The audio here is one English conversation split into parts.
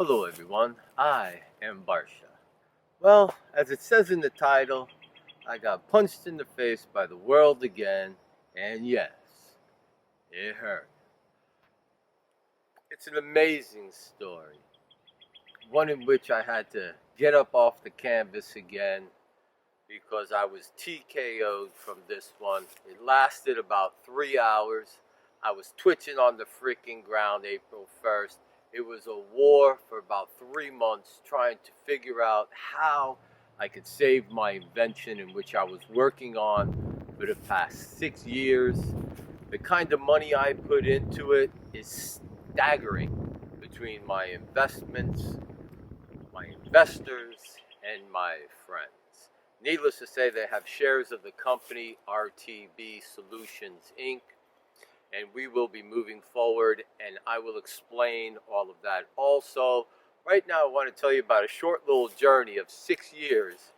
Hello everyone, I am Barsha. Well, as it says in the title, I got punched in the face by the world again, and yes, it hurt. It's an amazing story, one in which I had to get up off the canvas again because I was TKO'd from this one. It lasted about 3 hours. I was twitching on the freaking ground April 1st. It was a war for about 3 months trying to figure out how I could save my invention in which I was working on for the past 6 years. The kind of money I put into it is staggering between my investments, my investors, and my friends. Needless to say, they have shares of the company RTB Solutions Inc. And we will be moving forward, and I will explain all of that. Also, right now I want to tell you about a short little journey of 6 years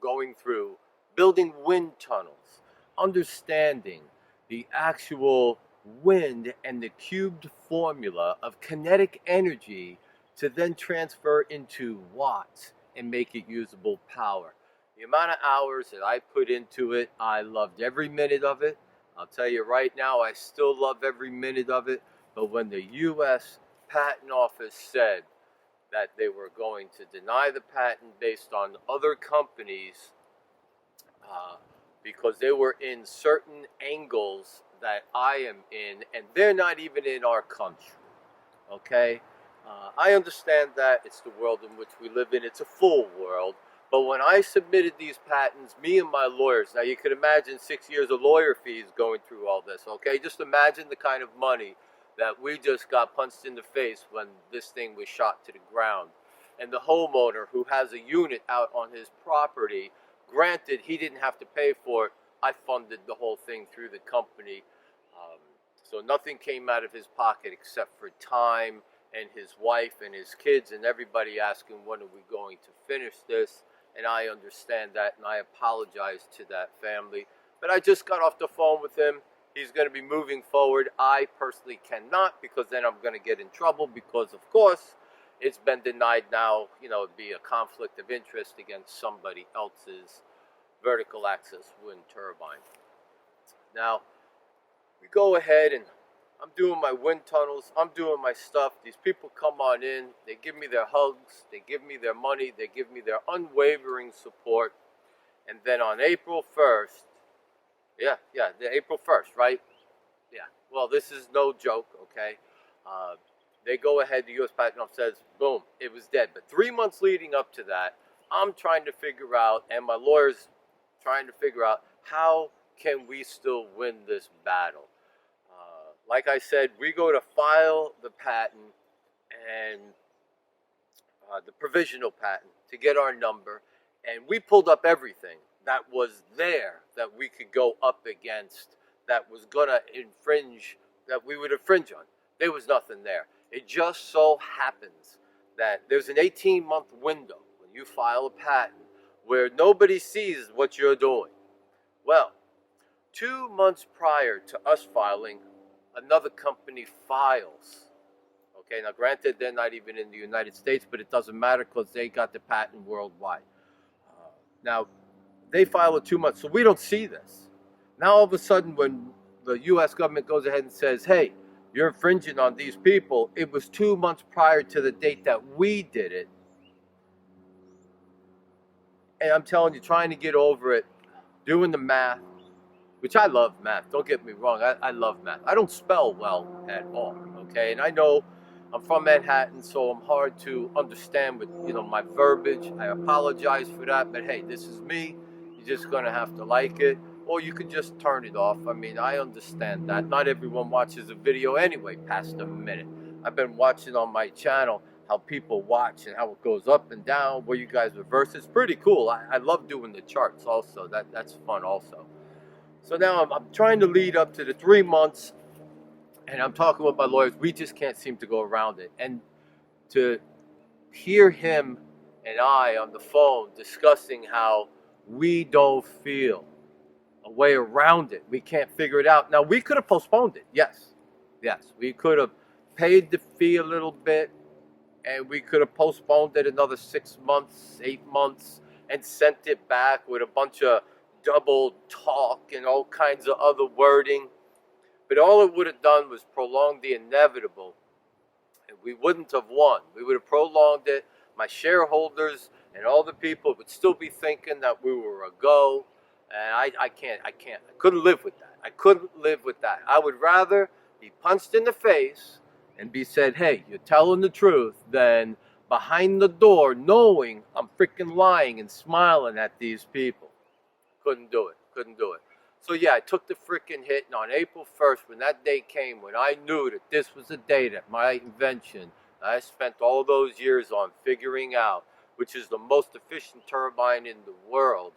going through building wind tunnels, understanding the actual wind and the cubed formula of kinetic energy to then transfer into watts and make it usable power. The amount of hours that I put into it, I loved every minute of it. I'll tell you right now, I still love every minute of it, but when the U.S. Patent Office said that they were going to deny the patent based on other companies because they were in certain angles that I am in, and they're not even in our country, okay? I understand that it's the world in which we live in. It's a full world. But when I submitted these patents, me and my lawyers, now you could imagine 6 years of lawyer fees going through all this, okay? Just imagine the kind of money that we just got punched in the face when this thing was shot to the ground. And the homeowner who has a unit out on his property, granted he didn't have to pay for it, I funded the whole thing through the company. So nothing came out of his pocket except for time and his wife and his kids and everybody asking when are we going to finish this. And I understand that, and I apologize to that family. But I just got off the phone with him. He's going to be moving forward. I personally cannot, because then I'm going to get in trouble because, of course, it's been denied now. You know, it'd be a conflict of interest against somebody else's vertical axis wind turbine. Now, we go ahead and I'm doing my wind tunnels, I'm doing my stuff. These people come on in, they give me their hugs, they give me their money, they give me their unwavering support. And then on April 1st, the April 1st, right? Yeah, well, this is no joke, okay? They go ahead, the U.S. Patent Office says, boom, it was dead. But 3 months leading up to that, I'm trying to figure out, and my lawyer's trying to figure out, how can we still win this battle? Like I said, we go to file the patent and the provisional patent to get our number, and we pulled up everything that was there that we could go up against, that was going to infringe, that we would infringe on. There was nothing there. It just so happens that there's an 18-month window when you file a patent where nobody sees what you're doing. Well, 2 months prior to us filing, another company files. Okay, now granted, they're not even in the United States, but it doesn't matter because they got the patent worldwide. Now, they file it 2 months, so we don't see this. Now, all of a sudden, when the U.S. government goes ahead and says, hey, you're infringing on these people, it was 2 months prior to the date that we did it. And I'm telling you, trying to get over it, doing the math, which I love math, don't get me wrong, I love math. I don't spell well at all, okay? And I know I'm from Manhattan, so I'm hard to understand with, my verbiage. I apologize for that, but hey, this is me. You're just gonna have to like it, or you could just turn it off. I mean, I understand that. Not everyone watches a video anyway past a minute. I've been watching on my channel how people watch and how it goes up and down, where you guys reverse. It's pretty cool. I love doing the charts also. That's fun also. So now I'm trying to lead up to the 3 months, and I'm talking with my lawyers. We just can't seem to go around it. And to hear him and I on the phone discussing how we don't feel a way around it. We can't figure it out. Now, we could have postponed it. Yes, we could have paid the fee a little bit and we could have postponed it another 6 months, 8 months, and sent it back with a bunch of double talk and all kinds of other wording. But all it would have done was prolong the inevitable, and we wouldn't have won. We would have prolonged it. My shareholders and all the people would still be thinking that we were a go, and I couldn't live with that. I couldn't live with that. I would rather be punched in the face and be said, hey, you're telling the truth, than behind the door knowing I'm freaking lying and smiling at these people. Couldn't do it. So yeah, I took the freaking hit, and on April 1st, when that day came, when I knew that this was the day that my invention I spent all those years on figuring out, which is the most efficient turbine in the world,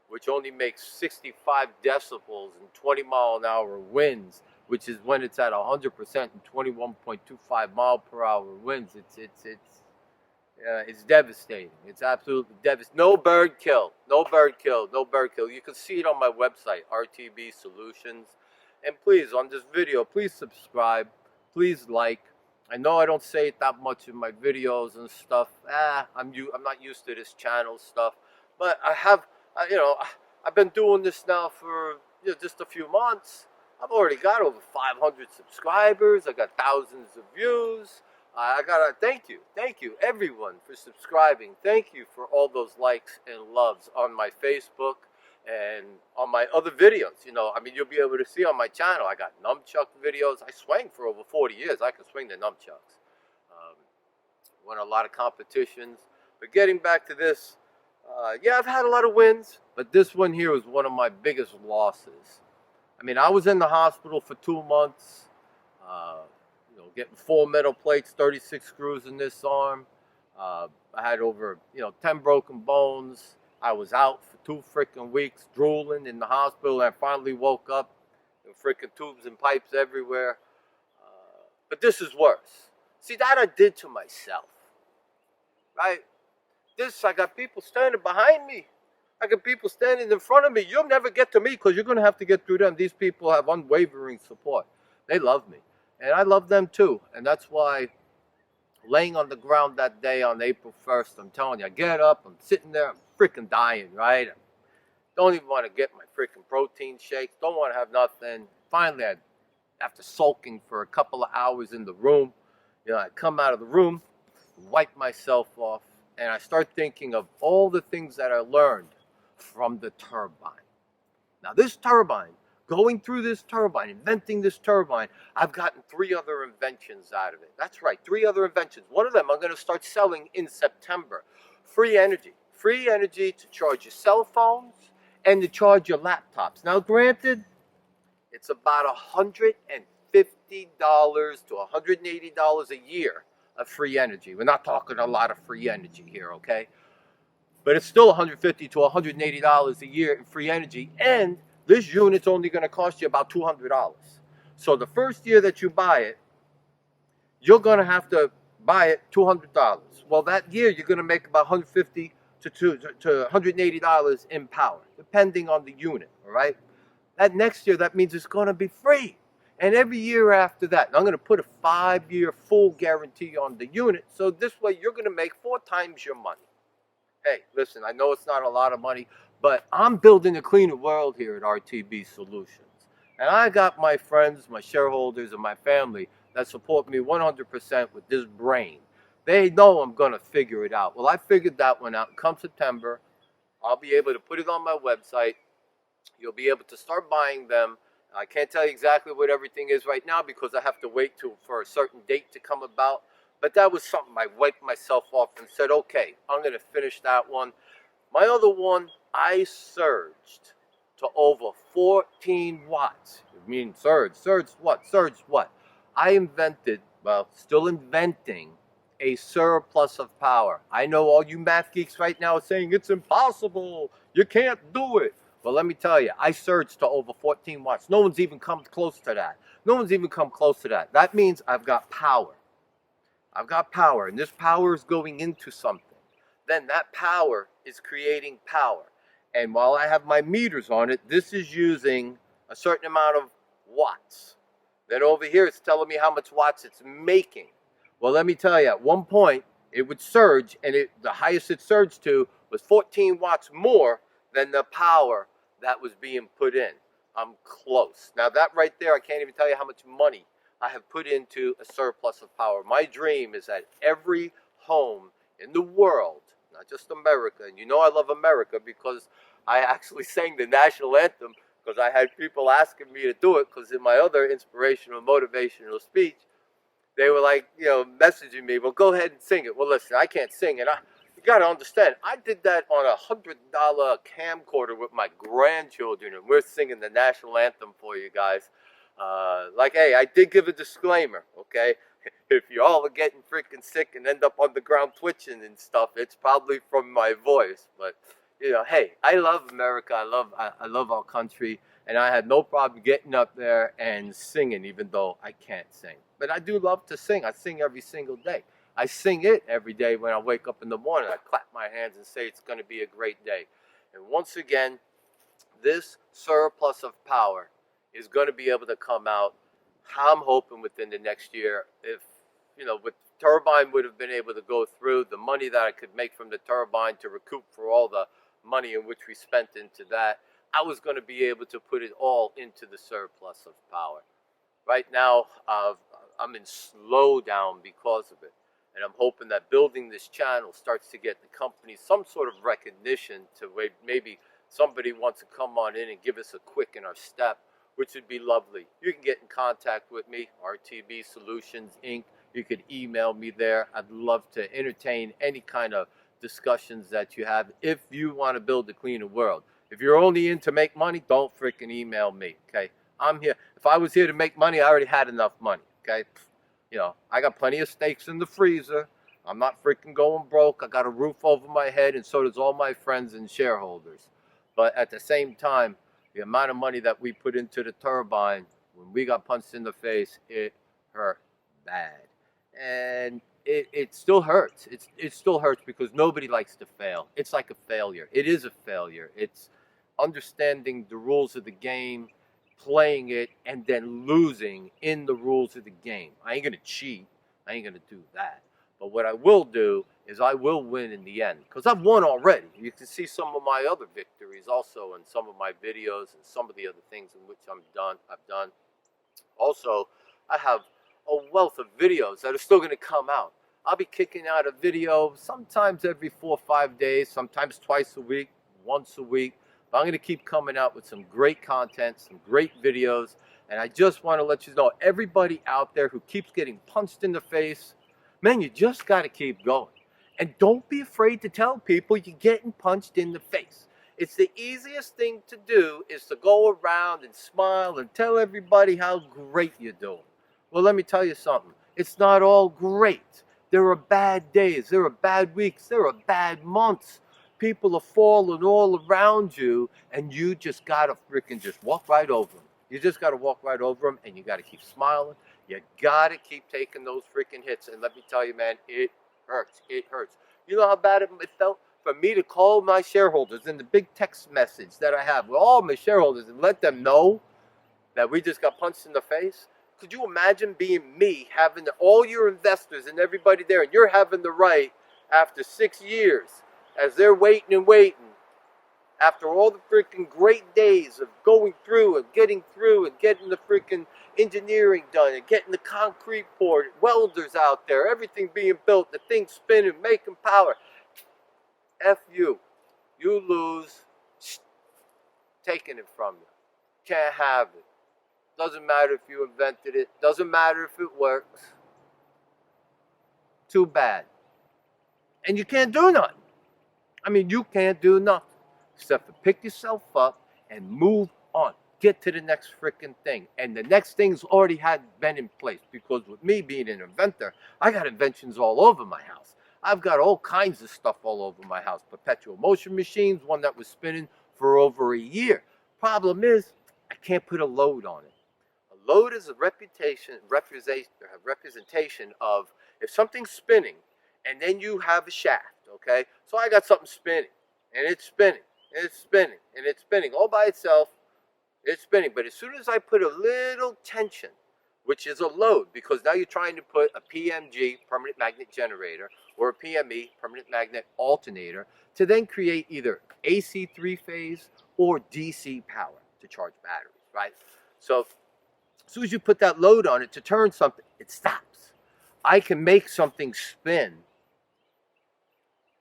which only makes 65 decibels and 20-mile-an-hour winds, which is when it's at 100% and 21.25 mile per hour winds. It's devastating. It's absolutely devastating. No bird kill. You can see it on my website, RTB Solutions. And please, on this video, please subscribe. Please like. I know I don't say it that much in my videos and stuff. I'm not used to this channel stuff. But I've been doing this now for just a few months. I've already got over 500 subscribers. I got thousands of views. I gotta thank you everyone for subscribing. Thank you for all those likes and loves on my Facebook and on my other videos. You'll be able to see on my channel, I got nunchuck videos. I swang for over 40 years. I can swing the nunchucks. Won a lot of competitions. But getting back to this, I've had a lot of wins, but this one here was one of my biggest losses. I was in the hospital for 2 months. Getting 4 metal plates, 36 screws in this arm. I had over 10 broken bones. I was out for 2 freaking weeks, drooling in the hospital, and I finally woke up. Freaking tubes and pipes everywhere. But this is worse. See, that I did to myself, right? I got people standing behind me. I got people standing in front of me. You'll never get to me because you're going to have to get through them. These people have unwavering support. They love me. And I love them too. And that's why laying on the ground that day on April 1st, I'm telling you, I get up, I'm sitting there, I'm freaking dying, right? I don't even want to get my freaking protein shakes. Don't want to have nothing. Finally, after sulking for a couple of hours in the room, I come out of the room, wipe myself off, and I start thinking of all the things that I learned from the turbine. Now, this turbine, going through this turbine, inventing this turbine, I've gotten 3 other inventions out of it. That's right, 3 other inventions. One of them I'm going to start selling in September. Free energy. Free energy to charge your cell phones and to charge your laptops. Now, granted, it's about $150 to $180 a year of free energy. We're not talking a lot of free energy here, okay? But it's still $150 to $180 a year in free energy, and this unit's only going to cost you about $200. So the first year that you buy it, you're going to have to buy it $200. Well, that year you're going to make about $150 to $180 in power, depending on the unit, all right? That next year, that means it's going to be free. And every year after that, I'm going to put a 5-year full guarantee on the unit, so this way you're going to make 4 times your money. Hey, listen, I know it's not a lot of money, but I'm building a cleaner world here at RTB Solutions. And I got my friends, my shareholders, and my family that support me 100% with this brain. They know I'm going to figure it out. Well, I figured that one out. Come September, I'll be able to put it on my website. You'll be able to start buying them. I can't tell you exactly what everything is right now because I have to wait for a certain date to come about. But that was something I wiped myself off and said, okay, I'm going to finish that one. My other one, I surged to over 14 watts. I mean, surged what? I invented, still inventing, a surplus of power. I know all you math geeks right now are saying it's impossible. You can't do it. Well, let me tell you, I surged to over 14 watts. No one's even come close to that. That means I've got power. And this power is going into something. Then that power is creating power. And while I have my meters on it, this is using a certain amount of watts. Then over here, it's telling me how much watts it's making. Well, let me tell you, at one point, it would surge, and the highest it surged to was 14 watts more than the power that was being put in. I'm close. Now that right there, I can't even tell you how much money I have put into a surplus of power. My dream is that every home in the world, not just America, and you know I love America because I actually sang the national anthem because I had people asking me to do it, because in my other inspirational, motivational speech, they were like, messaging me, well, go ahead and sing it. Well, listen, I can't sing, and you got to understand, I did that on a $100 camcorder with my grandchildren, and we're singing the national anthem for you guys. Hey, I did give a disclaimer, okay? If you all are getting freaking sick and end up on the ground twitching and stuff, it's probably from my voice. But, hey, I love America. I love our country. And I had no problem getting up there and singing, even though I can't sing. But I do love to sing. I sing every single day. I sing it every day when I wake up in the morning. I clap my hands and say it's going to be a great day. And once again, this surplus of power is going to be able to come out, I'm hoping, within the next year. If, with turbine would have been able to go through, the money that I could make from the turbine to recoup for all the money in which we spent into that, I was going to be able to put it all into the surplus of power. Right now, I'm in slow down because of it. And I'm hoping that building this channel starts to get the company some sort of recognition to where maybe somebody wants to come on in and give us a quick in our step, which would be lovely. You can get in contact with me, RTB Solutions Inc. You could email me there. I'd love to entertain any kind of discussions that you have if you want to build a cleaner world. If you're only in to make money, don't freaking email me, okay? I'm here. If I was here to make money, I already had enough money, okay? I got plenty of steaks in the freezer. I'm not freaking going broke. I got a roof over my head, and so does all my friends and shareholders. But at the same time, the amount of money that we put into the turbine, when we got punched in the face, it hurt bad. And it still hurts. It still hurts because nobody likes to fail. It's like a failure. It is a failure. It's understanding the rules of the game, playing it, and then losing in the rules of the game. I ain't going to cheat. I ain't going to do that. But what I will do is I will win in the end, because I've won already. You can see some of my other victories also in some of my videos and some of the other things in which I've done. Also, I have a wealth of videos that are still going to come out. I'll be kicking out a video sometimes every 4 or 5 days, sometimes twice a week, once a week. But I'm going to keep coming out with some great content, some great videos. And I just want to let you know, everybody out there who keeps getting punched in the face, man, you just got to keep going. And don't be afraid to tell people you're getting punched in the face. It's the easiest thing to do, is to go around and smile and tell everybody how great you're doing. Well, let me tell you something. It's not all great. There are bad days. There are bad weeks. There are bad months. People are falling all around you, and you just got to freaking just walk right over them. You just got to walk right over them, and you got to keep smiling. You got to keep taking those freaking hits. And let me tell you, man, it hurts. It hurts. You know how bad it felt for me to call my shareholders in the big text message that I have with all my shareholders and let them know that we just got punched in the face? Could you imagine being me, having all your investors and everybody there, and you're having the right after 6 years, as they're waiting and waiting, after all the freaking great days of going through and getting the freaking engineering done and getting the concrete poured, welders out there, everything being built, the thing spinning, making power. F you. You lose. Taking it from you. Can't have it. Doesn't matter if you invented it. Doesn't matter if it works. Too bad. And you can't do nothing. I mean, you can't do nothing except for pick yourself up and move on. Get to the next freaking thing. And the next thing's already had been in place, because with me being an inventor, I got inventions all over my house. I've got all kinds of stuff all over my house. Perpetual motion machines, one that was spinning for over a year. Problem is, I can't put a load on it. A load is a representation of if something's spinning and then you have a shaft, okay? So I got something spinning, and it's spinning, and it's spinning, and it's spinning all by itself. It's spinning. But as soon as I put a little tension which is a load, because now you're trying to put a PMG, permanent magnet generator, or a PME, permanent magnet alternator, to then create either AC three-phase or DC power to charge batteries, right? So as soon as you put that load on it to turn something, it stops. I can make something spin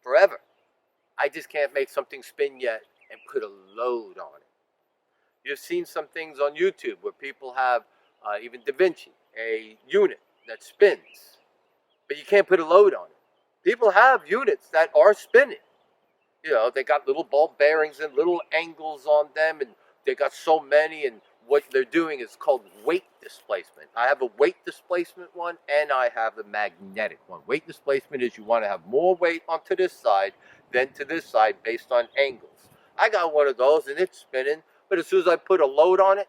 forever. I just can't make something spin yet and put a load on it. You've seen some things on YouTube where people have, even Da Vinci, a unit that spins, but you can't put a load on it. People have units that are spinning. You know, they got little ball bearings and little angles on them, and they got so many, and what they're doing is called weight displacement. I have a weight displacement one, and I have a magnetic one. Weight displacement is you want to have more weight onto this side than to this side based on angles. I got one of those, and it's spinning, but as soon as I put a load on it,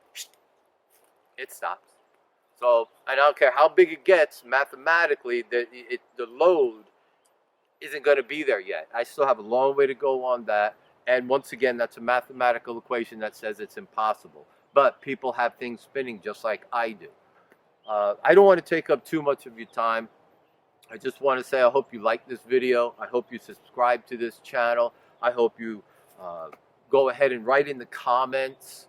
it stops. So I don't care how big it gets, mathematically, the load isn't going to be there yet. I still have a long way to go on that. And once again, that's a mathematical equation that says it's impossible. But people have things spinning just like I do. I don't want to take up too much of your time. I just want to say I hope you like this video. I hope you subscribe to this channel. I hope you go ahead and write in the comments.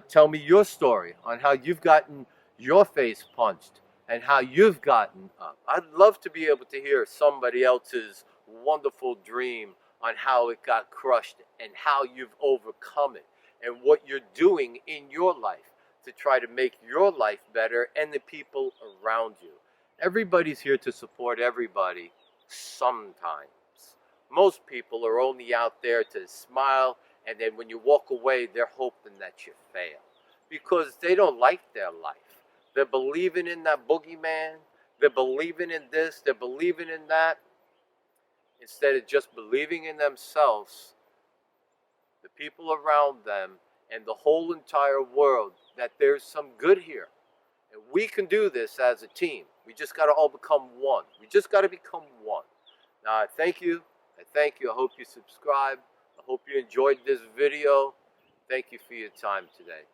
Tell me your story on how you've gotten your face punched and how you've gotten up. I'd love to be able to hear somebody else's wonderful dream on how it got crushed and how you've overcome it and what you're doing in your life to try to make your life better and the people around you. Everybody's here to support everybody sometimes. Most people are only out there to smile, and then when you walk away, they're hoping that you fail because they don't like their life. They're believing in that boogeyman. They're believing in this. They're believing in that. Instead of just believing in themselves, the people around them, and the whole entire world, that there's some good here. And we can do this as a team. We just got to all become one. We just got to become one. Now, I thank you. I thank you. I hope you subscribe. I hope you enjoyed this video. Thank you for your time today.